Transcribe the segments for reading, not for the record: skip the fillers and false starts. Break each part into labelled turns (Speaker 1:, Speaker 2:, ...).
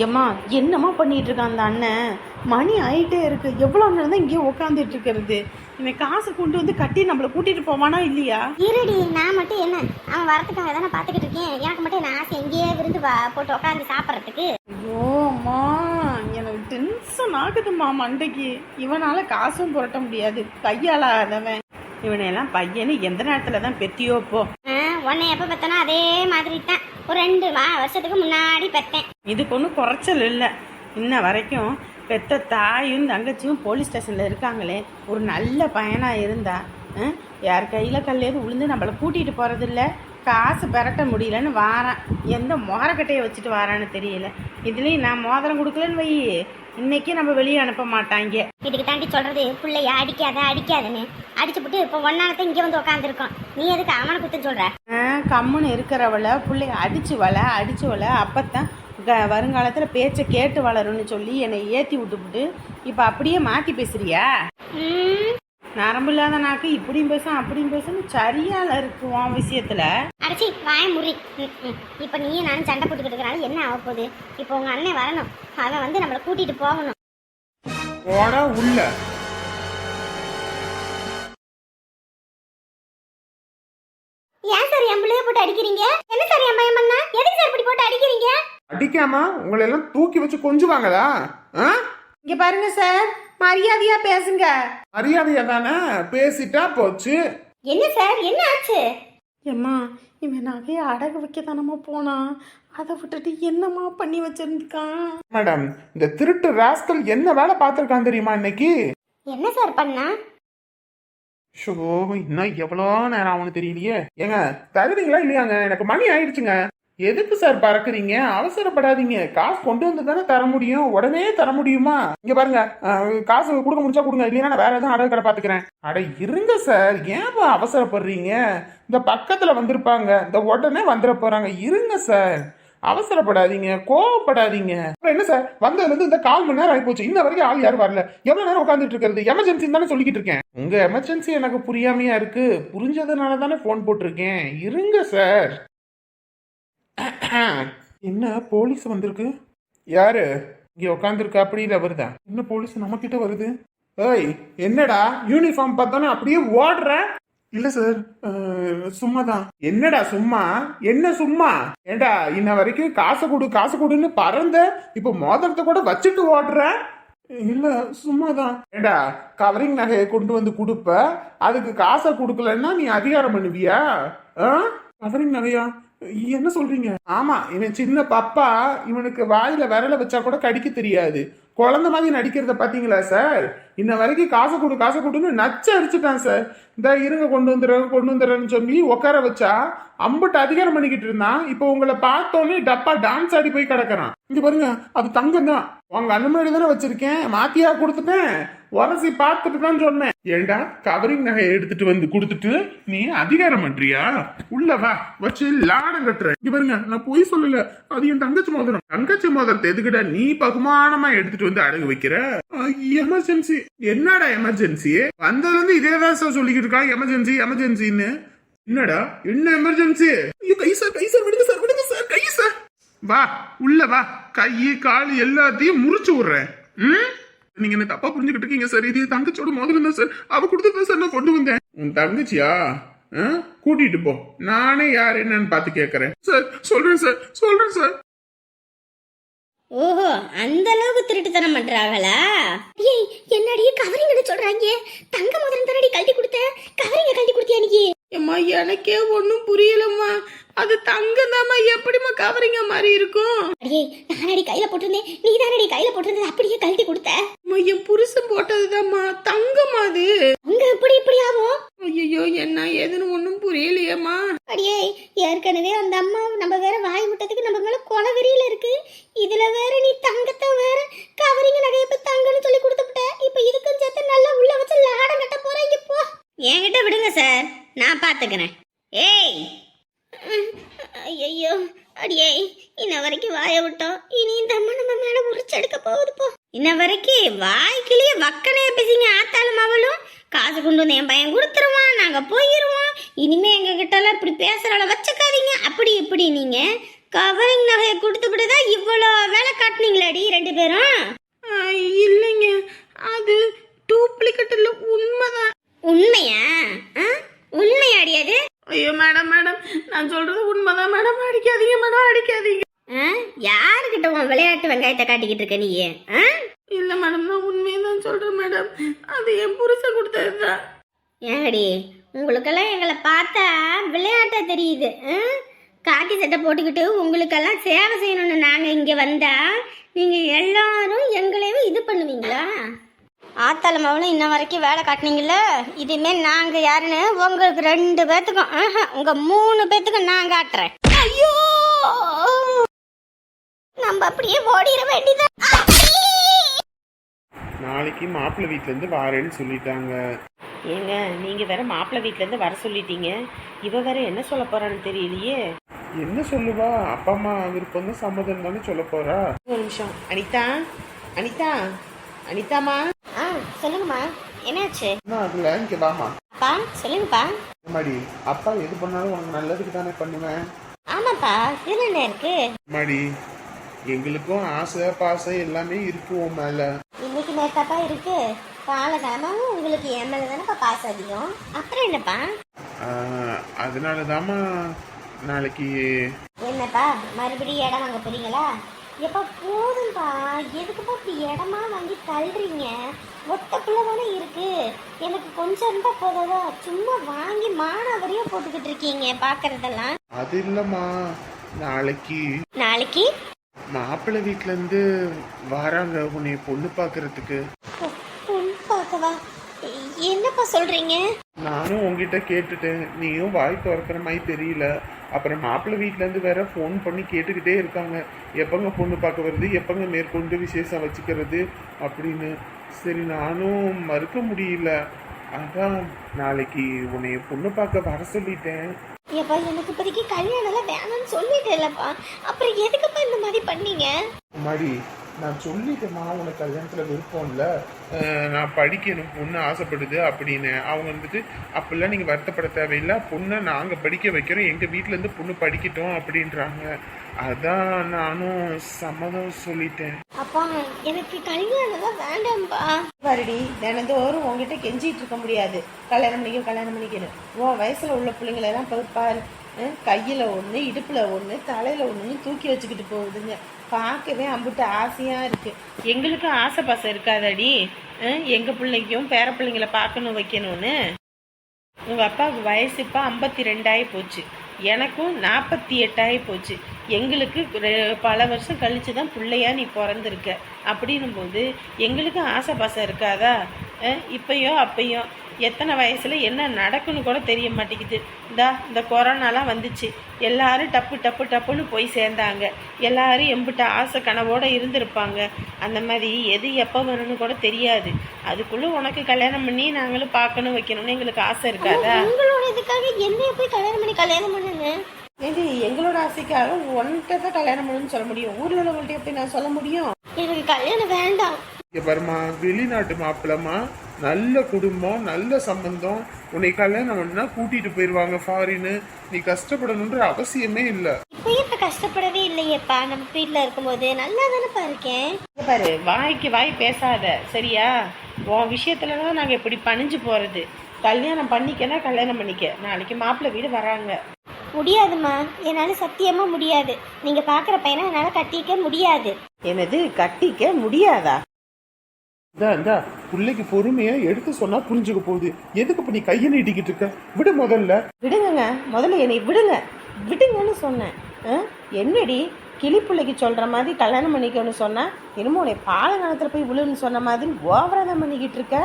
Speaker 1: ஏம்மா என்னம்மா பண்ணிட்டு இருக்கான் அந்த அண்ணன்? மணி ஆயிட்டே இருக்கு. எவ்வளோ நேரம் தான் இங்கேயே உட்காந்துட்டு இருக்கிறது? இவன் காசு கொண்டு வந்து கட்டி நம்மளை கூட்டிட்டு போவானா இல்லையா?
Speaker 2: இருடி, நான் மட்டும் என்ன, அவன் வரத்துக்காக தானே பார்த்துக்கிட்டு இருக்கேன். எனக்கு மட்டும் என்ன ஆசை எங்கேயே விருந்து போட்டு உட்காந்து சாப்பிட்றதுக்கு?
Speaker 1: ஐயோ அம்மா, எனக்கு டென்ஷன் ஆகுதும்மா மண்டைக்கு. இவனால காசும் புரட்ட முடியாது, கையாளாதவன். இவனையெல்லாம் பையனு எந்த நேரத்துல தான் பெத்தியோ போ.
Speaker 2: உன்னை எப்போ பெத்தனோ அதே மாதிரி தான். ஒரு 2 வருஷத்துக்கு முன்னாடி பெத்தேன்.
Speaker 1: இதுக்கு ஒன்றும் குறைச்சல் இல்லை. இன்ன வரைக்கும் பெத்த தாயும் தங்கச்சியும் போலீஸ் ஸ்டேஷனில் இருக்காங்களே. ஒரு நல்ல பையனாக இருந்தா யார் கையில் கல்லேது உளுந்து நம்மளை கூட்டிகிட்டு போகிறதில்ல. காசு பெரட்ட முடியலன்னு வாரான். எந்த மோரக்கட்டையை வச்சுட்டு வாரான்னு தெரியல. இதுலேயும் நான் மோதிரம் கொடுக்கலன்னு வை, இன்னைக்கு நம்ம வெளியே அனுப்ப மாட்டாங்க.
Speaker 2: இதுக்கு தாண்டி சொல்றது, பிள்ளைய அடிக்காதுன்னு அடிச்சு விட்டு இப்போ ஒன்னானத்தை இங்கே வந்து உட்காந்துருக்கோம். நீ எதுக்கு அவனை குத்து சொல்ற?
Speaker 1: கம்முன்னு இருக்கிறவளை பிள்ளைய அடிச்சு வள அப்பத்தான் வருங்காலத்தில் பேச்சை கேட்டு வளரும்னு சொல்லி என்னை ஏற்றி விட்டுவிட்டு இப்போ அப்படியே மாற்றி பேசுறியா? நரம்பு இல்லாத நாக்கு இப்படியும் பேசும் அப்படியும் பேசும். சரியால இருக்குவோம் விஷயத்துல.
Speaker 2: அடிச்சி வாய முறி. இப்ப நீயும் நானும் சண்டை போட்டுக்கிட்டு இருக்கனால என்ன ஆக போகுது? இப்போ உங்க அண்ணன் வரணும், அவன் வந்து நம்மளை கூட்டிட்டு போகணும்.
Speaker 3: உள்ள
Speaker 2: ஏன் சார் என் பிள்ளைய போட்டு அடிக்கிறீங்க? என்ன சார் என் பையன் பண்ணா? எதுக்கு சார் இப்படி போட்டு அடிக்கிறீங்க?
Speaker 3: அடிக்காம உங்களை எல்லாம் தூக்கி வச்சு கொஞ்சுவாங்களா?
Speaker 1: இங்க பாருங்க சார், மரியாதையா பேசுங்க.
Speaker 3: மரியாதையா தானே பேசிட்டா போச்சு.
Speaker 2: என்ன சார், என்ன ஆச்சு?
Speaker 1: ஏம்மா, இவன் நகையை அடகு வைக்க தானமா போனா, அதை விட்டுட்டு என்னம்மா பண்ணி வச்சிருக்கான்?
Speaker 3: மேடம், இந்த திருட்டு ராஸ்கல் என்ன வேலை பார்த்திருக்கான் தெரியுமா இன்னைக்கு?
Speaker 2: என்ன சார் பண்ணா?
Speaker 3: ஷோ, இன்னும் எவ்வளோ நேரம் ஆகும்னு தெரியலையே. ஏங்க தருவீங்களா இல்லையாங்க? எனக்கு மணி ஆயிடுச்சுங்க. எதுக்கு சார் பறக்குறீங்க? அவசரப்படாதீங்க. காசு கொண்டு வந்து தானே தர முடியும், உடனே தர முடியுமா? இங்க பாருங்க, காசு கொடுக்க முடிச்சா கொடுங்க, இல்லைன்னா நான் வேற எதுவும் அடகு கடை பாத்துக்கிறேன். அட இருங்க சார், ஏன் அவசரப்படுறீங்க? இந்த பக்கத்துல வந்திருப்பாங்க, இந்த உடனே வந்துட போறாங்க. இருங்க சார், அவசரப்படாதீங்க, கோவப்படாதீங்க. என்ன சார், வந்ததுல இருந்து இந்த 1/4 மணி நேரம் ஆகி போச்சு, இன்ன வரைக்கும் ஆள் யாரும் வரல. எவ்வளவு நேரம் உட்காந்துட்டு இருக்கிறது? எமர்ஜென்சி தானே சொல்லிக்கிட்டு இருக்கேன். உங்க எமர்ஜென்சி எனக்கு புரியாமையா இருக்கு, புரிஞ்சதுனால தானே போன் போட்டிருக்கேன். இருங்க சார். என்ன போலீஸ் வந்திருக்கு? யாரு இங்க உட்காந்துருக்கா? அப்படி இல்ல வருதா? என்ன போலீஸ் நம்ம கிட்ட வருது? ஏய், என்னடா யூனிஃபார்ம் பார்த்தானே அப்படியே ஓடுற? இல்ல சார், சும்மாதான். என்னடா சும்மா? என்ன சும்மா? ஏண்டா இன்ன வரைக்கும் காசு கொடுன்னு பறந்த, இப்ப மோதிரத்தை கூட வச்சுட்டு ஓடுற? இல்ல சும்மாதான். ஏண்டா கவரிங் நகையை கொண்டு வந்து கொடுப்ப, அதுக்கு காசை கொடுக்கலன்னா நீ அதிகாரம் பண்ணுவியா? கவரிங் நகையா? என்ன சொல்றீங்க? ஆமா, இவன் சின்ன பாப்பா, இவனுக்கு வாயில விரல வச்சா கூட கடிக்க தெரியாது. குழந்தை மாதிரி நடிக்கிறத பாத்தீங்களா சார்? இன்ன வரைக்கும் காசு கொடுன்னு நச்ச அடிச்சுட்டான் சார். இந்த இருங்க கொண்டு வந்துடுறேன்னு சொல்லி உட்கார வச்சா அம்பட்டு அதிகாரம் பண்ணிக்கிட்டு இருந்தான். இப்போ உங்களை பார்த்தோன்னே டப்பா டான்ஸ் ஆடி போய் கிடக்குறான். இங்க பாருங்க, அது தங்கம் தான். உங்க அண்ணன் முன்னாடி தானே வச்சிருக்கேன், மாத்தியா கொடுத்துட்டேன். உரசி பார்த்துட்டு தான் சொன்னேன். ஏண்டா கவரிங் நகையை எடுத்துட்டு வந்து கொடுத்துட்டு நீ அதிகாரம் பண்றியா? உள்ள வா, வச்சு லாடம் கட்டுற. இங்க பாருங்க, நான் போய் சொல்லல, அது என் தங்கச்சி மோதிரம். தங்கச்சி மோதிரத்தை எதுக்கிட்ட நீ பகுமானமா எடுத்துட்டு வந்து அடகு வைக்கிற? எமர்ஜென்சி. என்னடா எமர்ஜென்சி? வந்ததுல இருந்து இதேதான் சார் சொல்லிக்கிட்டு இருக்கா, எமர்ஜென்சின்னு. என்னடா என்ன எமர்ஜென்சி? கை சார் விடுங்க சார், கை சார். வா உள்ள வா, கை கால் எல்லாத்தையும் முறிச்சு விடுறேன். நீங்க என்ன தப்பா புரிஞ்சுக்கிட்டு இருக்கீங்க சார். இது தங்கச்சியோட மோதிரம் தான் சார், அவ கொடுத்ததான் சார் நான் கொண்டு வந்தேன். உன் தங்கச்சியா? கூட்டிட்டு போ, நானே யார் என்னன்னு பார்த்து கேட்கறேன் சார். சொல்றேன் சார்.
Speaker 2: ஓஹோ, அந்த அளவுக்கு திருட்டுத்தனம் பண்றாங்களா? ஏய், என்னடி கவரிங் சொல்றாங்க? தங்க மோதிரம் தானடி கழட்டி கொடுத்த, கவரிங்க கழட்டி கொடுத்தியா நீ?
Speaker 1: ஏம்மா, எனக்கே ஒன்னும் புரியலம்மா. அது தங்கம் தாம்மா, எப்படிமா கவரிங்க மாதிரி இருக்கும்?
Speaker 2: அடியே, நானடி கையில போட்டிருந்தேன், நீ தானடி கையில போட்டிருந்தது, அப்படியே கழட்டி கொடுத்த.
Speaker 1: என் புருஷன் போட்டதுதாம்மா, தங்கம்மா அது.
Speaker 2: அங்க இப்படி ஆகும்?
Speaker 1: ஐயோ, என்ன ஏதுன்னு ஒன்னும் புரியலையம்மா.
Speaker 2: அடியே, ஏற்கனவே அந்த அம்மா நம்ம வேற வாய் விட்டதுக்கு நம்ம மேல கொலவெறியில இருக்கு. இதுல வேற நீ தங்கத்தை வேற கவரிங்க நகையை போய் தங்கன்னு சொல்லி கொடுத்துட்ட. இப்ப இதுக்கும் சேர்த்து நல்லா உள்ள வச்சு லாடம் கட்ட போறீங்க. போ, என்கிட்ட விடுங்க சார், நான் பாத்துக்கிறேன். ஏய், ஐயோ, அடியே, இன்ன வரைக்கும் வாய விட்டோம், இனி இந்த அம்மா நம்ம மேல உரிச்செடுக்க போகுது. போ, இன்ன வரைக்கும் வாய்க்கிலேயே வக்கனைய பேசிங்க. ஆத்தாலும் அவளும் காசு கொண்டு வந்து என் பையன் கொடுத்துருவான், நாங்க போயிருவோம், இனிமே எங்க கிட்ட எல்லாம் இப்படி பேசுறால வச்சுக்காதீங்க, அப்படி இப்படி நீங்க கவரிங் நகையை கொடுத்துக்கிட்டு தான் இவ்வளோ வேலை காட்டினீங்களாடி ரெண்டு பேரும்?
Speaker 1: இல்லைங்க, அது டூப்ளிகேட் இல்லை, உண்மைதான்.
Speaker 2: உண்மையா? உண்மையாடி அது?
Speaker 1: ஐயோ மேடம் மேடம், நான் சொல்றது உண்மைதான் மேடம், அடிக்காதீங்க மேடம், அடிக்காதீங்க.
Speaker 2: யாருக்கிட்ட உன் விளையாட்டு வெங்காயத்தை காட்டிக்கிட்டு இருக்க நீ?
Speaker 1: இல்லை மேடம், நான் உண்மையை தான் சொல்கிறேன் மேடம், அது என் புருஷன் கொடுத்தது தான்.
Speaker 2: ஏங்கடி, உங்களுக்கெல்லாம் எங்களை பார்த்தா விளையாட்டா தெரியுது. காக்கி சட்டை போட்டுக்கிட்டு உங்களுக்கெல்லாம் சேவை செய்யணும்னு நாங்கள் இங்கே வந்தா நீங்கள் எல்லாரும் எங்களையும் இது பண்ணுவீங்களா? ஆத்தாள மவளும் இன்ன வரைக்கும் வேலை காட்டினீங்கள, இதுமாரி நாங்கள் யாருன்னு உங்களுக்கு 2 பேர்த்துக்கும் உங்கள் 3 பேர்த்துக்கும் நான் காட்டுறேன். ஐயோ, நம்ம அப்படியே ஓடிட வேண்டியதான்.
Speaker 3: நாளைக்கு மாப்பிள்ளை வீட்டிலேருந்து வாரேன்னு சொல்லிட்டாங்க.
Speaker 1: ஏங்க, நீங்கள் வேற மாப்பிள்ளை வீட்டிலேருந்து வர சொல்லிட்டீங்க, இவ வேற என்ன சொல்ல போறான்னு தெரியலையே.
Speaker 3: என்ன சொல்லுவா? அப்பா அம்மா விருப்பம் தான், சம்மதம் தானே சொல்ல போறா.
Speaker 1: ஒரு நிமிஷம். அனிதா, அனிதா, அனிதாமா.
Speaker 2: சொல்லுங்கம்மா, என்னாச்சு?
Speaker 3: என்ன அதுல இங்க வாமா.
Speaker 2: அப்பா சொல்லுங்கப்பா.
Speaker 3: மாடி, அப்பா எது பண்ணாலும் உனக்கு நல்லதுக்கு தானே பண்ணுவேன்.
Speaker 2: ஆமாப்பா, இதுல என்ன இருக்கு?
Speaker 3: மாடி, எங்களுக்கும் ஆசை பாசம் எல்லாமே இருக்கு உன் மேல.
Speaker 2: இன்னைக்கு நேத்தாப்பா இருக்கு, காலகாலமாவும் உங்களுக்கு என் மேல தானப்பா பாசம் அதிகம். அப்புறம் என்னப்பா?
Speaker 3: அதனாலதாம்மா நாளைக்கு.
Speaker 2: என்னப்பா மறுபடியும் இடம் வாங்க போறீங்களா? எப்பா போதும்பா, எதுக்குப்பா இப்படி இடமா வாங்கி தள்ளுறீங்க? ஒத்தக்குள்ள தானே இருக்கு, எனக்கு கொஞ்சம் இருந்தா போதாதா? சும்மா வாங்கி மானாவரியா போட்டுக்கிட்டு இருக்கீங்க பாக்குறதெல்லாம்.
Speaker 3: அது இல்லம்மா, நாளைக்கு
Speaker 2: நாளைக்கு
Speaker 3: மாப்பிள்ளை வீட்டுல இருந்து வராங்க உன்னை பொண்ணு பாக்குறதுக்கு.
Speaker 2: பொண்ணு பார்க்கவா? என்னப்பா சொல்றீங்க?
Speaker 3: நானும் உங்ககிட்ட கேட்டுட்டேன், நீயும் வாய் திறக்கிற மாதிரி தெரியல. அப்புறம் மாப்பிள்ளை வீட்டுல இருந்து வேற ஃபோன் பண்ணி கேட்டுக்கிட்டே இருக்காங்க, எப்பங்க பொண்ணு பார்க்க வருது, எப்பங்க மேற்கொண்டு விசேஷம் வச்சுக்கிறது அப்படின்னு. சரி, நானும் மறுக்க முடியல, அதான் நாளைக்கு உன்னை பொண்ணு பார்க்க வர சொல்லிட்டேன்.
Speaker 2: ஏப்பா, எனக்கு இப்போதைக்கு கல்யாணம்லாம் வேணாம்னு சொல்லிட்டேன்லப்பா, அப்புறம் எதுக்குப்பா இந்த மாதிரி பண்ணீங்க?
Speaker 3: மாடி, நான் சொல்லிட்டேம்மா, உனக்கு கல்யாணத்துல விருப்பம் இல்லை, நான் படிக்கணும், பொண்ணு ஆசைப்படுது அப்படின்னு. அவங்க வந்துட்டு அப்படிலாம் நீங்கள் வருத்தப்பட தேவையில்லை, பொண்ணை நாங்கள் படிக்க வைக்கிறோம், எங்கள் வீட்டிலேருந்து பொண்ணு படிக்கட்டும் அப்படின்றாங்க. அதான் நானும் சம்மதம் சொல்லிட்டேன்.
Speaker 2: அப்பா, எனக்கு கல்யாணம்லாம் வேண்டாம்ப்பா.
Speaker 1: பாருடி, தினந்தோறும் உங்ககிட்ட கெஞ்சிட்டு இருக்க முடியாது, கல்யாணம் பண்ணிக்க கல்யாணம் பண்ணிக்கணும். உன் வயசுல உள்ள பிள்ளைங்களெல்லாம் பாரு, கையில் ஒன்று, இடுப்பில் ஒன்று, தலையில் ஒன்று தூக்கி வச்சுக்கிட்டு போகுதுங்க. பார்க்கவே அம்புட்டு ஆசையாக இருக்குது. எங்களுக்கும் ஆசை பாசம் இருக்காதடி, எங்கள் பிள்ளைக்கும் பேர பிள்ளைங்களை பார்க்கணும் வைக்கணும்னு. உங்கள் அப்பாவுக்கு வயசு இப்போ 52 ஆகி போச்சு, எனக்கும் 48 ஆகி போச்சு. எங்களுக்கு பல வருஷம் கழித்து தான் பிள்ளையா நீ பிறந்திருக்க. அப்படின்னும் போது எங்களுக்கும் ஆசை பாசம் இருக்காதா? இப்பையோ அப்பையோ எத்தனை வயசில் என்ன நடக்குன்னு கூட தெரிய மாட்டேங்குது. இந்த கொரோனாலாம் வந்துச்சு, எல்லாரும் டப்பு டப்பு டப்புன்னு போய் சேர்ந்தாங்க, எல்லாரும் எம்பிட்ட ஆசை கனவோடு இருந்திருப்பாங்க. அந்த மாதிரி எது எப்போ வரணும்னு கூட தெரியாது. அதுக்குள்ளே உனக்கு கல்யாணம் பண்ணி நாங்களும் பார்க்கணும் வைக்கணும்னு எங்களுக்கு ஆசை இருக்காதா?
Speaker 2: உங்களோட இதுக்காக என்னைய போய் கல்யாணம் பண்ணுங்க.
Speaker 1: இது எங்களோட ஆசைக்காக ஒன்றை தான் கல்யாணம் பண்ணணும்னு சொல்ல முடியும், ஊரில் உள்ளவங்கள்ட்ட எப்படி நான் சொல்ல முடியும்?
Speaker 2: எனக்கு கல்யாணம் வேண்டாம்.
Speaker 3: இங்க பாருமா, வெளிநாட்டு மாப்பிள்ளமா, நல்ல குடும்பம், நல்ல சம்பந்தம், உன்னை கல்யாணம் பண்ணா கூட்டிட்டு போயிடுவாங்க ஃபாரின்னு. நீ கஷ்டப்படணுன்ற அவசியமே இல்லை.
Speaker 2: இப்பயும் இப்ப கஷ்டப்படவே இல்லையேப்பா, நம்ம வீட்டுல இருக்கும்போது நல்லா தானேப்பா இருக்கேன்.
Speaker 1: பாரு, வாய்க்கு வாய் பேசாத சரியா? உன் விஷயத்துலதான் நாங்கள் இப்படி பணிஞ்சு போறது. கல்யாணம் பண்ணிக்கனா கல்யாணம் பண்ணிக்க, நாளைக்கு மாப்பிள்ளை வீடு வராங்க.
Speaker 2: முடியாதுமா, என்னால சத்தியமா முடியாது. நீங்க பாக்குற பையனை என்னால கட்டிக்க முடியாது.
Speaker 1: என்னது கட்டிக்க முடியாதா?
Speaker 3: இந்த பிள்ளைக்கு பொறுமையா எடுத்து சொன்னா புரிஞ்சுக்க போகுது, எதுக்கு இப்ப நீ கையை நீட்டிக்கிட்டு இருக்க? விடு முதல்ல.
Speaker 1: விடுங்க, முதல்ல என்னை விடுங்க, விடுங்கன்னு சொன்னேன். என்னடி கிளி பிள்ளைக்கு சொல்ற மாதிரி கல்யாணம் பண்ணிக்கணும்னு சொன்னா, என்னமோ உன்னை பாலகாலத்துல போய் விழுன்னு சொன்ன மாதிரி ஓவராதான் பண்ணிக்கிட்டு இருக்க.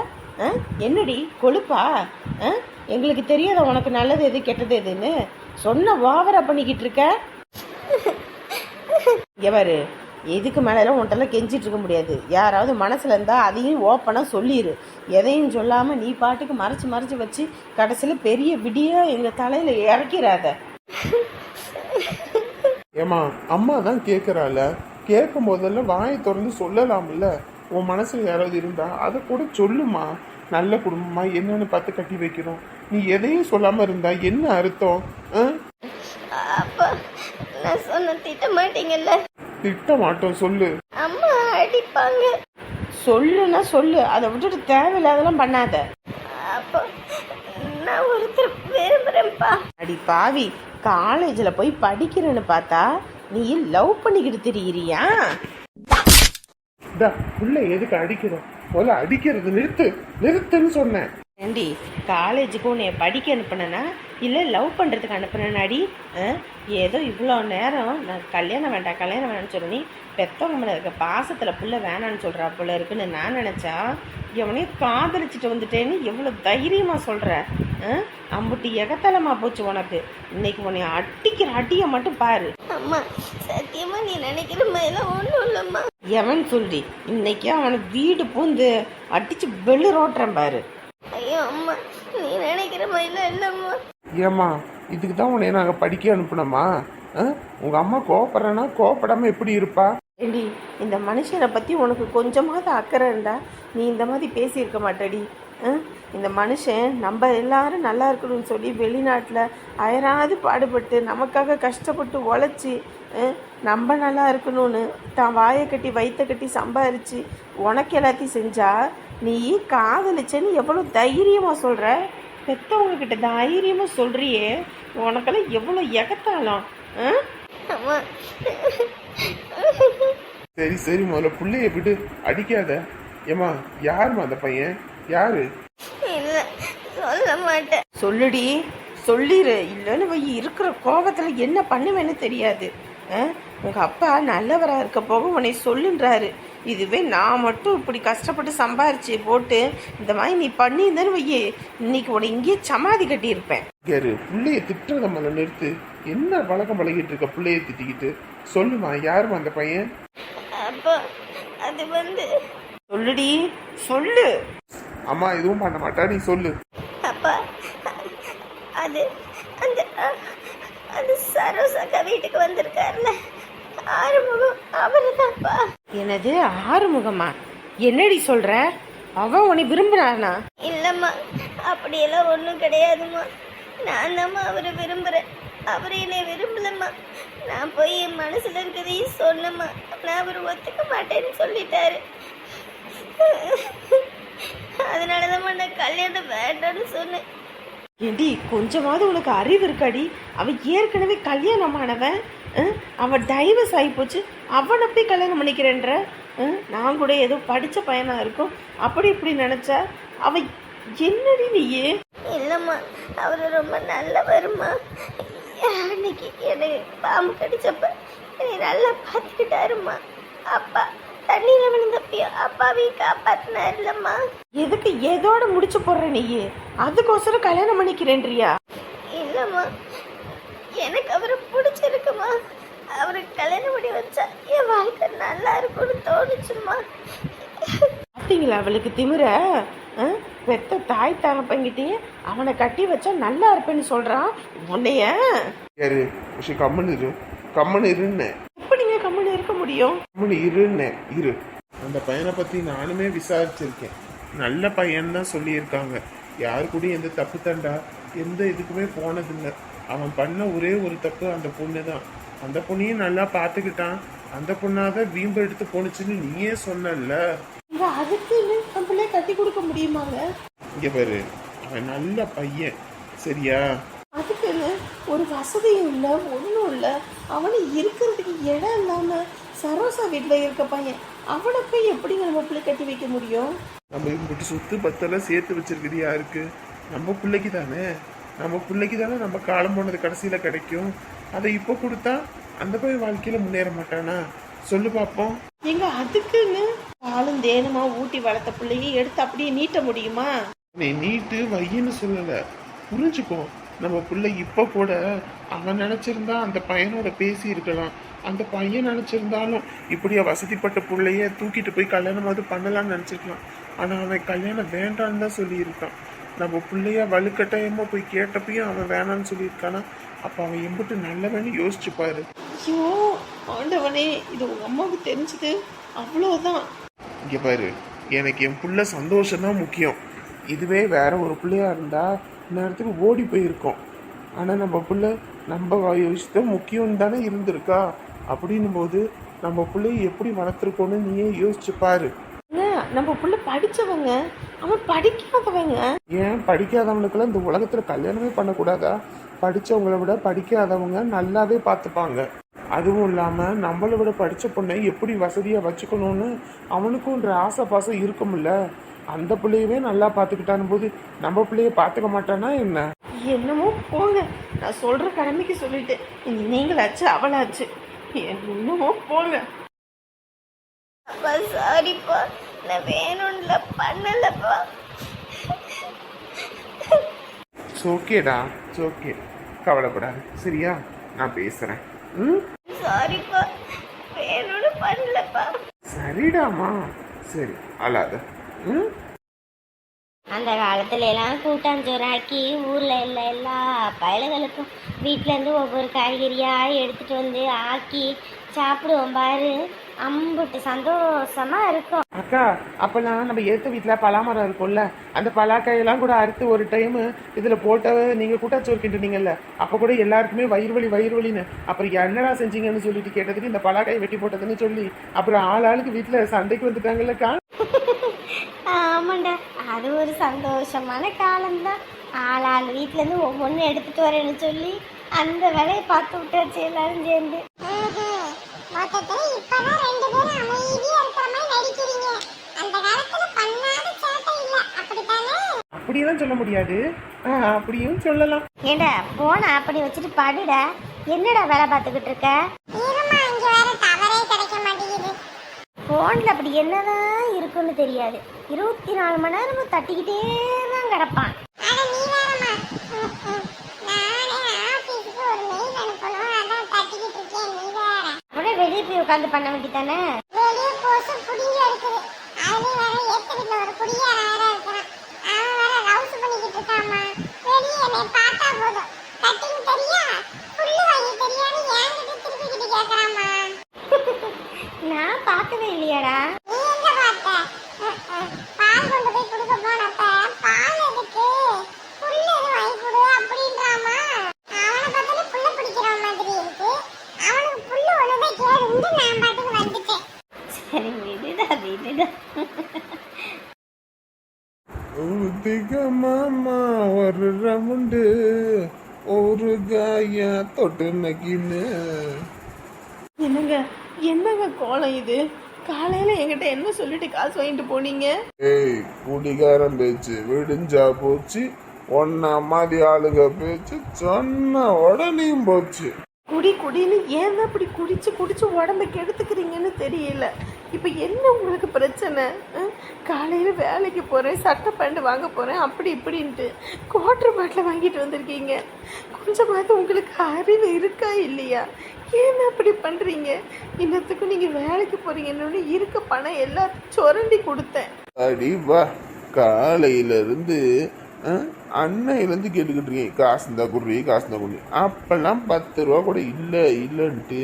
Speaker 1: என்னடி கொழுப்பா? எங்களுக்கு தெரியாத உனக்கு நல்லது எது கெட்டது எதுன்னு சொன்ன ஓவரா பண்ணிக்கிட்டு இருக்க. எவரு எதுக்கு மேலாம் உன்ட்டெல்லாம் கெஞ்சிட்டு இருக்க முடியாது. யாராவது மனசுல இருந்தா அதையும் ஓப்பனா சொல்லிடு. எதையும் சொல்லாம நீ பாட்டுக்கு மறைச்சு மறைச்சு வச்சு கடைசியில பெரிய விடியா எங்க தலையில இறக்கிறாத.
Speaker 3: ஏமா, அம்மா தான் கேட்கறாள், கேட்கும் போதெல்லாம் வாயை திறந்து சொல்லலாம்ல. உன் மனசுல யாராவது இருந்தா அதை கூட சொல்லுமா. நல்ல குடும்பமா என்னன்னு பார்த்து கட்டி வைக்கிறோம். நீ எதையும் சொல்லாம இருந்தா என்ன அர்த்தம்?
Speaker 2: அப்பா, நான் சொன்னது திட்ட மாட்டீங்கல்ல?
Speaker 3: திட்ட மாட்டோம், சொல்லு.
Speaker 2: அம்மா அடிப்பாங்க.
Speaker 1: சொல்லுன்னா சொல்லு, அதை விட்டுட்டு தேவையில்லாதெல்லாம் பண்ணாத.
Speaker 2: அப்போ நான் ஒருத்தர் விரும்புறேன்ப்பா.
Speaker 1: அடி பாவி, காலேஜில் போய் படிக்கிறேன்னு பார்த்தா நீ லவ் பண்ணிக்கிட்டு திரியிறியா?
Speaker 3: புள்ள எதுக்கு அடிக்கிற? அடிக்கிறது நிறுத்துன்னு சொன்னேன்.
Speaker 1: ஏண்டி, காலேஜுக்கு உன்னை படிக்க அனுப்புனேன்னா இல்லை லவ் பண்ணுறதுக்கு அனுப்புனேன்னாடி? ஏதோ இவ்வளோ நேரம் நான் கல்யாணம் வேண்டாம்னு சொல்லி பெற்றவங்க மேலே இருக்க பாசத்தில் புள்ள வேணான்னு சொல்கிறா போல இருக்குன்னு நான் நினச்சா, எவனையும் காதலிச்சுட்டு வந்துட்டேன்னு எவ்வளோ தைரியமாக சொல்கிற. அம்புட்டி எகத்தலமாக போச்சு உனக்கு. இன்னைக்கு உன்னை அடிக்கிற அடியை மட்டும் பாரு.
Speaker 2: அம்மா சத்தியமா நீ நினைக்கிற மாதிரிலாம் ஒன்றும் இல்லைம்மா.
Speaker 1: எவன் சொல்லி இன்னைக்கு அவனை வீடு பூந்து அடிச்சு வெள்ளு ரோட்டுறேன் பாரு.
Speaker 2: ஐயோ அம்மா, நீ நினைக்கிற மாதிரிலாம் இல்லைம்மா.
Speaker 3: ஏம்மா, இதுக்கு தான் உன்னை நாங்கள் படிக்க அனுப்புனோமா? உங்கள் அம்மா கோவப்படுறேன்னா கோவப்படாமல் எப்படி இருப்பா?
Speaker 1: ஏண்டி, இந்த மனுஷனை பற்றி உனக்கு கொஞ்சமாவது அக்கறை இருந்தா நீ இந்த மாதிரி பேசியிருக்க மாட்டடி. இந்த மனுஷன் நம்ம எல்லாரும் நல்லா இருக்கணும்னு சொல்லி வெளிநாட்டில் அயராது பாடுபட்டு நமக்காக கஷ்டப்பட்டு உழைச்சி நம்ம நல்லா இருக்கணும்னு தான் வாயை கட்டி வயிற்ற கட்டி சம்பாரித்து உனக்கு எல்லாத்தையும் செஞ்சா நீ காதலிச்சேன்னு எவ்வளோ தைரியமாக சொல்கிற. பெற்றவங்க கிட்ட தைரியமாக சொல்கிறியே, உனக்கெல்லாம் எவ்வளோ எகத்தாலும்.
Speaker 2: அம்மா
Speaker 3: சரி சரி, முதல்ல புள்ளைய விடு, அடிக்காத. ஏம்மா, யாருமா அந்த பையன்? யாரு?
Speaker 2: இல்லை சொல்ல மாட்டேன்.
Speaker 1: சொல்லுடி, சொல்லிடு. இல்லைன்னு வை, இருக்கிற கோபத்தில் என்ன பண்ணுவேன்னு தெரியாது. உங்கள் அப்பா நல்லவராக இருக்க போக உன்னை சொல்லுன்றாரு. இதுவே நான் மட்டும் இப்படி கஷ்டப்பட்டு சம்பாரிச்சு போட்டு இந்த மாதிரி நீ பண்ணியிருந்தேன்னு வையே, இன்னைக்கு உன்னை இங்கேயே சமாதி கட்டியிருப்பேன்.
Speaker 3: யாரு? பிள்ளைய திட்டுறத முதல்ல நிறுத்து. என்ன பழக்கம் பழகிட்டு இருக்க பிள்ளைய திட்டிக்கிட்டு? சொல்லுமா, யாருமா அந்த பையன்?
Speaker 2: அப்போ அது
Speaker 1: சொல்லுடி, சொல்லு.
Speaker 3: அம்மா எதுவும் பண்ண மாட்டா, நீ சொல்லு.
Speaker 2: அப்பா அது அந்த அது சரோசக்கா வீட்டுக்கு வந்திருக்காருல, ஆறுமுகம், அவருதான்ப்பா.
Speaker 1: என்னது ஆறுமுகமா? என்னடி சொல்ற? அவன் உன்னை விரும்புறானா?
Speaker 2: இல்லம்மா, அப்படியெல்லாம் ஒன்றும் கிடையாதும்மா. நான் தாம்மா அவரை விரும்புகிறேன், அவர் என்னை விரும்பலம்மா. நான் போய் என் மனசில் இருக்கிறதையும் சொன்னம்மா. நான் அவர் ஒத்துக்க மாட்டேன்னு சொல்லிட்டாரு. அதனால தான் நான் கல்யாணம் வேண்டான்னு சொன்னேன்.
Speaker 1: ஏண்டி, கொஞ்சமாவது உனக்கு அறிவு இருக்காடி? அவன் ஏற்கனவே கல்யாணமானவன். அவன் டைவர்ஸ் ஆகி போச்சு, அவனை போய் கல்யாணம் பண்ணிக்கிறேன்ற. நான் கூட ஏதோ படித்த பையனாக இருக்கும் அப்படி இப்படி நினச்சா அவன் என்னடி நீயே?
Speaker 2: இல்லைம்மா, அவர் ரொம்ப நல்லவருமா. அன்னைக்கு எனக்கு பாம்பு கடிச்சப்ப என்னை நல்லா பார்த்துக்கிட்டாருமா. அப்பா தண்ணியில் விழுந்தப்பையோ அப்பாவையும் காப்பாத்தினார் இல்லம்மா.
Speaker 1: எதுக்கு ஏதோட முடிச்சு போடுற நீயே? அதுக்கோசரம் கல்யாணம் பண்ணிக்கிறேன்றியா?
Speaker 2: இல்லம்மா, எனக்கு அவரை பிடிச்சிருக்குமா. அவருக்கு கல்யாணம் பண்ணி வச்சா என் வாழ்க்கை நல்லா இருக்கும்னு தோணுச்சுமா.
Speaker 1: பார்த்தீங்களா அவளுக்கு திமிர? பெத்த தாய் தகப்பங்கிட்டே அவனை கட்டி வச்சா நல்லா இருப்பேன்னு சொல்றான். உன்னைய
Speaker 3: யாரு? கம்மனு இருன்னு.
Speaker 1: எப்படிங்க கம்மனு இருக்க முடியும்?
Speaker 3: கம்மனு இருன்னு இரு. அந்த பையனை பத்தி நானுமே விசாரிச்சிருக்கேன். நல்ல பையன் தான் சொல்லியிருக்காங்க. யாரு கூட எந்த தப்பு தண்டா எந்த இதுக்குமே போனதில்லை. அவன் பண்ண ஒரே ஒரு தப்பு அந்த பொண்ணு தான். அந்த பொண்ணையும் நல்லா பார்த்துக்கிட்டான். அந்த பொண்ணாதான் வீம்பு எடுத்து போனுச்சுன்னு நீயே சொன்னல.
Speaker 1: அதுக்கு நம்மளே கட்டி கொடுக்க முடியுமாங்க?
Speaker 3: இங்க பாரு, அவன் நல்ல பையன், சரியா?
Speaker 1: அதுக்குன்னு ஒரு வசதியும் இல்லை, ஒன்றும் இல்லை. அவனு இருக்கிறதுக்கு இடம் இல்லாம சரோசா வீட்டில் இருக்க பையன், அவனை போய் எப்படி நம்ம பிள்ளை கட்டி வைக்க முடியும்?
Speaker 3: நம்ம இவங்கிட்ட சொத்து பத்தெல்லாம் சேர்த்து வச்சிருக்குது யாருக்கு? நம்ம பிள்ளைக்கு தானே. நம்ம பிள்ளைக்கு தானே நம்ம காலம் போனது கடைசியில கிடைக்கும். அதை இப்போ கொடுத்தா அந்த பையன் வாழ்க்கையில முன்னேற மாட்டானா? சொல்லு பார்ப்போம்.
Speaker 1: எங்க அதுக்குன்னு பாலும் தேனுமா ஊட்டி வளர்த்த பிள்ளையை எடுத்து அப்படியே நீட்ட முடியுமா?
Speaker 3: நீ நீட்டு வையின்னு சொல்லல, புரிஞ்சுக்கோ. நம்ம பிள்ளை இப்ப கூட அவன் நினைச்சிருந்தா அந்த பையனோட பேசி இருக்கலாம். அந்த பையன் நினைச்சிருந்தாலும் இப்படியா வசதிப்பட்ட பிள்ளைய தூக்கிட்டு போய் கல்யாணமாவது பண்ணலாம்னு நினைச்சிருக்கலாம். ஆனா அவன் கல்யாணம் வேண்டான்னு தான் சொல்லியிருக்கான். நம்ம பிள்ளைய வலுக்கட்டாயமா போய் கேட்டப்பையும் அவன் வேணான்னு சொல்லியிருக்கானா? அப்ப அவன் எம்பிட்டு நல்லவன்னு யோசிச்சு பாரு.
Speaker 1: ஐயோ ஆண்டவனே, இது உங்க அம்மாவுக்கு தெரிஞ்சது அவ்வளோதான்.
Speaker 3: இங்க பாரு, எனக்கு என் புள்ள சந்தோஷம் தான் முக்கியம். இதுவே வேற ஒரு பிள்ளையா இருந்தா நேரத்துக்கு ஓடி போயிருக்கோம். ஆனா நம்ம புள்ள நம்ம விஷயத்த முக்கியம் தானே இருந்திருக்கா. அப்படின்னும் போது நம்ம பிள்ளைய எப்படி வளர்த்துருக்கோன்னு நீயே யோசிச்சு பாரு.
Speaker 1: நம்ம புள்ள படிச்சவங்க, அவன் படிக்காதவங்க.
Speaker 3: ஏன் படிக்காதவனுக்கெல்லாம் இந்த உலகத்துல கல்யாணமே பண்ணக்கூடாதா? படிச்சவங்களை விட படிக்காதவங்க நல்லாவே பார்த்துப்பாங்க. அதுவும் இல்லாம நம்மளை விட படிச்ச பொண்ணை எப்படி வசதியா வச்சுக்கணும்னு அவனுக்கும்ன்ற ஆசை பாசம் இருக்கும்ல. அந்த பிள்ளையவே நல்லா பார்த்துக்கிட்டான் போது நம்ம பிள்ளைய பார்த்துக்க மாட்டானா என்ன?
Speaker 1: என்னமோ போங்க, நான் சொல்ற கடமைக்கு சொல்லிட்டேன். இனி நீங்களாச்சு அவளாச்சு, என்னமோ போங்க.
Speaker 2: அப்பா சாரிப்பா, நான் வேணும்ல பண்ணலப்பா.
Speaker 3: ஓகேடா, ஓகே, கவலைப்படாது சரியா? நான் பேசுறேன். ம்,
Speaker 2: சாரிப்பா, வேணும்னு பண்ணலப்பா.
Speaker 3: சரிடாமா, சரி அழாத. ம்,
Speaker 2: அந்த காலத்துல எல்லாம் கூட்டாஞ்சோறாக்கி ஊர்ல எல்லா பயலுகளுக்கும் வீட்டுல இருந்து ஒவ்வொரு காய்கறியா எடுத்துட்டு வந்து ஆக்கி சாப்பிடுவோம் பாரு, அம்புட்டு சந்தோஷமா இருக்கும்.
Speaker 3: அக்கா அப்பெல்லாம் நம்ம ஏத்த வீட்டில் பலாமரம் இருக்கும்ல, அந்த பலாக்காயெல்லாம் கூட அறுத்து ஒரு டைம் இதில் போட்ட நீங்கள் கூட்டாச்சோறு கிண்டுனீங்கல்ல, அப்போ கூட எல்லாருக்குமே வயிறு வலின்னு அப்புறம் என்னடா செஞ்சீங்கன்னு சொல்லிட்டு கேட்டதுக்கு இந்த பலாக்காயை வெட்டி போட்டதுன்னு சொல்லி அப்புறம் ஆளுக்கு வீட்டில் சண்டைக்கு வந்துட்டாங்கல்லக்கா.
Speaker 2: ஆமாண்டா, அது ஒரு சந்தோஷமான காலம்தான். ஆளாள் வீட்டிலேருந்து ஒவ்வொன்றும் எடுத்துட்டு வரேன்னு சொல்லி அந்த வேலையை பார்த்து விட்டாச்சு எல்லாரும் சேர்ந்து.
Speaker 3: அப்படியெல்லாம் சொல்ல முடியாது, அப்படியும் சொல்லலாம்.
Speaker 2: ஏண்டா போன அப்படி வச்சுட்டு படுடா, என்னடா வேலை பார்த்துக்கிட்டு இருக்க? ஃபோனில் அப்படி என்னதான் இருக்குன்னு தெரியாது, 24 மணி நேரமும் தட்டிக்கிட்டே தான் கிடப்பான். அப்படியே வெளியே போய் உட்காந்து பண்ண வேண்டியதானே? நான் பார்க்கவே இல்லையாடா. சரி விடுடா விடுடா.
Speaker 3: மாமா ஒரு ரவுண்டு ஒரு காயா தொட்டு நக்கின்னு.
Speaker 1: என்னங்க கோலம் இது? காலையில என்கிட்ட என்ன சொல்லிட்டு காசு வாங்கிட்டு போனீங்க?
Speaker 3: ஏய், குடிகாரம் பேச்சு விடிஞ்சா போச்சு, ஒன்னா மாதிரி ஆளுங்க பேச்சு சொன்ன உடனேயும் போச்சு.
Speaker 1: குடின்னு ஏன் அப்படி குடிச்சு உடம்ப கெடுத்துக்கிறீங்கன்னு தெரியல. இப்போ என்ன உங்களுக்கு பிரச்சனை? காலையில் வேலைக்கு போகிறேன், சட்டை பேண்ட் வாங்க போகிறேன், அப்படி இப்படின்ட்டு குவார்டர் பாட்டில் வாங்கிட்டு வந்திருக்கீங்க. கொஞ்சமாவது உங்களுக்கு அறிவு இருக்கா இல்லையா? ஏன் அப்படி பண்ணுறீங்க? இன்னத்துக்கும் நீங்கள் வேலைக்கு போகிறீங்கன்னு இருக்க பணம் எல்லாத்தையும் சுரண்டி கொடுத்தேன்.
Speaker 3: அடி வா, காலையிலேருந்து அன்னையிலேருந்து கேட்டுக்கிட்டு இருக்கேன், காசு தான் குடி. அப்பெல்லாம் 10 ரூபா கூட இல்லைன்ட்டு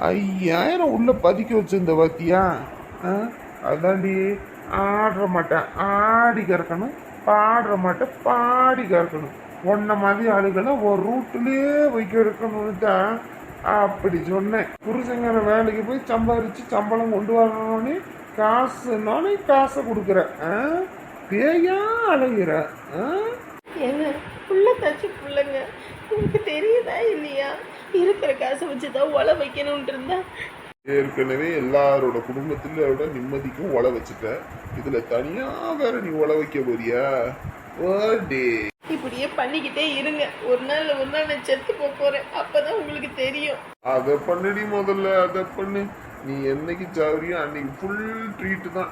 Speaker 3: 5000 உள்ள பதுக்கி வச்சிருந்த பாத்தியா? அதாண்டி ஆடுற மாட்டேன் ஆடி கறக்கணும், பாடுற மாட்டேன் பாடி கறக்கணும். ஒன்ன மாதிரி ஆளுகளை ஒரு ரூட்லேயே வைக்க இருக்கணும்னு தான் அப்படி சொன்னேன். புருஷங்கிற வேலைக்கு போய் சம்பாரிச்சு சம்பளம் கொண்டு வரணும்னு காசுனாலே காசை கொடுக்குறேன், பேயா அலைகிற.
Speaker 1: ஏங்க புள்ள தச்சு புள்ளங்க, உங்களுக்கு தெரியுதா இல்லையா? இருக்கிற காசை வச்சுதான் ஒலை வைக்கணும்னு இருந்தா.
Speaker 3: ஏற்கனவே எல்லாரோட குடும்பத்திலோட நிம்மதிக்கும் ஒலை வச்சுட்ட, இதுல தனியா வேற நீ ஒலை வைக்க போறியா?
Speaker 1: இப்படியே பண்ணிக்கிட்டே இருங்க, ஒரு நாள் நான் செத்து போறேன், அப்பதான் உங்களுக்கு தெரியும்.
Speaker 3: அதை பண்ணுடி முதல்ல, அதை பண்ணு. நீ என்னைக்கு சாவறியோ அன்னைக்கு ஃபுல் ட்ரீட் தான்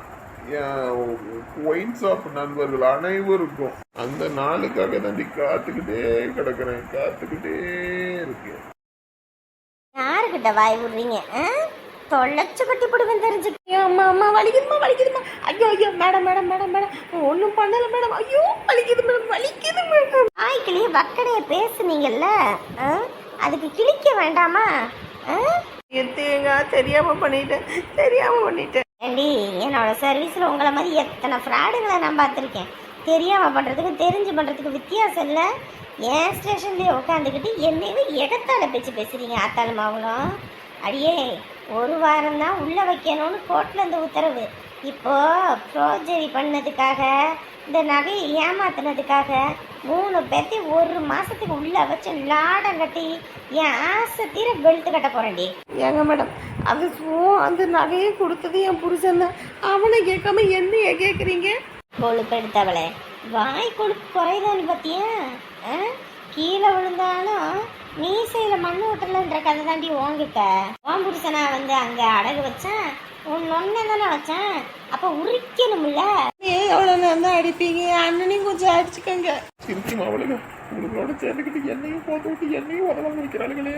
Speaker 3: ஒயின் ஷாப் நண்பர்கள் அனைவருக்கும். அந்த நாளுக்காக தான் காத்துக்கிட்டே கிடக்குறேன், காத்துக்கிட்டே இருக்கேன்.
Speaker 2: யாருக்கிட்ட வாய் விடுறீங்க? தொலைச்சு கட்டி போடுவேன் தெரிஞ்சுக்கிட்டே.
Speaker 1: அம்மா வலிக்குதுமா. ஐயோ மேடம் ஒன்றும் பண்ணல மேடம். ஐயோ வலிக்குது மேடம்.
Speaker 2: ஆய்க்கிளியே வக்கடையை பேசுனீங்கல்ல, அதுக்கு கிழிக்க வேண்டாமா?
Speaker 1: எத்தேங்க தெரியாம பண்ணிட்டேன்.
Speaker 2: ஏண்டி, என்னோட சர்வீஸில் உங்களை மாதிரி எத்தனை ஃப்ராடுகளை நான் பார்த்துருக்கேன். தெரியாமல் பண்ணுறதுக்கும் தெரிஞ்சு பண்ணுறதுக்கு வித்தியாசம் இல்லை. என் ஸ்டேஷன்லேயே உட்காந்துக்கிட்டு என்னையே எகத்தால பேச்சு பேசுகிறீங்க ஆத்தாலும் அவங்களும். அடியே ஒரு வாரம் தான் உள்ளே வைக்கணும்னு கோர்ட்டில் இந்த உத்தரவு. இப்போது ப்ரோஜரி பண்ணதுக்காக இந்த நகையை ஏமாத்தினதுக்காக 3 பேர்த்தையும் 1 மாதத்துக்கு உள்ளே வச்சு லாடம் கட்டி என் ஆசை தீர வெளுத்து கட்ட போகிறேன்டி.
Speaker 1: ஏங்க மேடம், அது அந்த நகையை கொடுத்தது என் புருஷன் தான். அவனை கேட்காம என்னைய கேட்குறீங்க?
Speaker 2: கொழுப்பு எடுத்தவளே, வாய் கொழுப்பு குறையுதான்னு பார்த்தியா? கீழே விழுந்தாலும் மீசையில் மண்ணு ஓட்டலன்ற கதை தாண்டி ஓங்கிட்ட. உன் புருஷனா வந்து அங்கே அடகு வச்சேன், ஒன்னொன்னே தானே வச்சேன். அப்போ உரிக்கணும்ல.
Speaker 1: எவ்வளோ நேரம் தான் அடிப்பீங்க? அண்ணனையும் கொஞ்சம் அடிச்சுக்கோங்க.
Speaker 3: சிரிக்கும் அவளுங்க உங்களோட சேர்ந்துக்கிட்டு என்னையும் போட்டு விட்டு என்னையும் உதவ வைக்கிறாளுங்களே.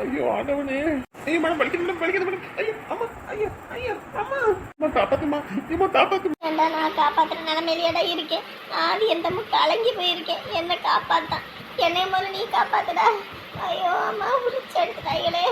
Speaker 3: ஐயோ ஆண்டவனே. ஐயோ மேடம் பலிக்கிறது மேடம். ஐயோ அம்மா, ஐயோ ஐயோ அம்மா, அம்மா காப்பாத்துமா, அம்மா காப்பாத்துமா.
Speaker 2: ஏண்டா நான் காப்பாற்றுற நிலைமையிலேடா இருக்கேன். ஆடி எந்த கலங்கி போயிருக்கேன். என்ன காப்பாத்தான். என்னைய முதல்ல நீ காப்பாத்துடா. ஐயோ அம்மா உரிச்சு எடுத்துட்டாங்களே.